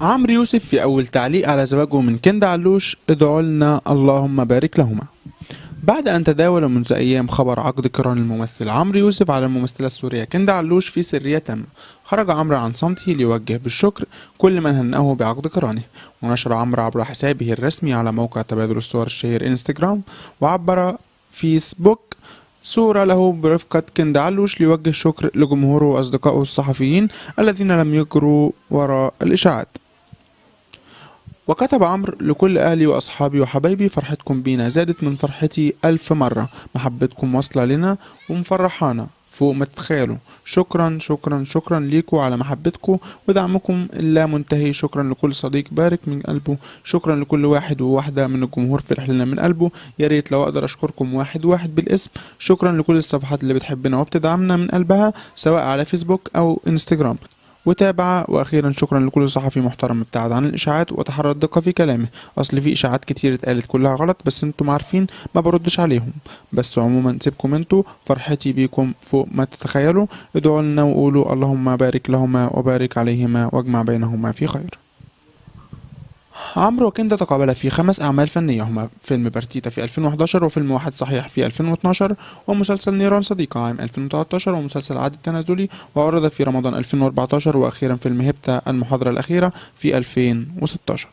عمرو يوسف في أول تعليق على زواجه من كندا علوش: ادعوا لنا اللهم بارك لهما. بعد أن تداول منذ أيام خبر عقد قران الممثل عمرو يوسف على الممثلة السورية كندا علوش في سرية تامة، خرج عمرو عن صمته ليوجه بالشكر كل من هنأه بعقد قرانه. ونشر عمرو عبر حسابه الرسمي على موقع تبادل الصور الشهير انستجرام، وعبر فيسبوك صورة له برفقة كندا علوش ليوجه الشكر لجمهوره وأصدقائه الصحفيين الذين لم يجروا وراء الإشاعات. وكتب عمرو: لكل أهلي وأصحابي وحبايبي، فرحتكم بينا زادت من فرحتي 1000 مرة، محبتكم واصلة لنا ومفرحانا فوق ما تتخيلوا. شكرا شكرا شكرا ليكوا على محبتكم ودعمكم اللا منتهي. شكرا لكل صديق بارك من قلبه. شكرا لكل واحد وواحدة من الجمهور فرح لنا من قلبه. يا ريت لو أقدر أشكركم واحد واحد بالاسم. شكرا لكل الصفحات اللي بتحبنا وبتدعمنا من قلبها سواء على فيسبوك أو انستجرام وتابع. واخيرا شكرا لكل صحفي محترم ابتعد عن الاشاعات وتحرى الدقه في كلامه. اصل في اشاعات كتير اتقالت كلها غلط، بس انتم عارفين ما بردش عليهم. بس عموما سيبكم انتوا، فرحتي بيكم فوق ما تتخيلوا. ادعوا لنا وقولوا اللهم بارك لهما وبارك عليهما واجمع بينهما في خير. عمرو وكندا تقابلا في 5 أعمال فنية، هما فيلم بارتيتا في 2011 وفيلم واحد صحيح في 2012 ومسلسل نيران صديقة عام 2013 ومسلسل عاد التنازلي وعرض في رمضان 2014 وأخيرا فيلم هيبتا المحاضرة الأخيرة في 2016.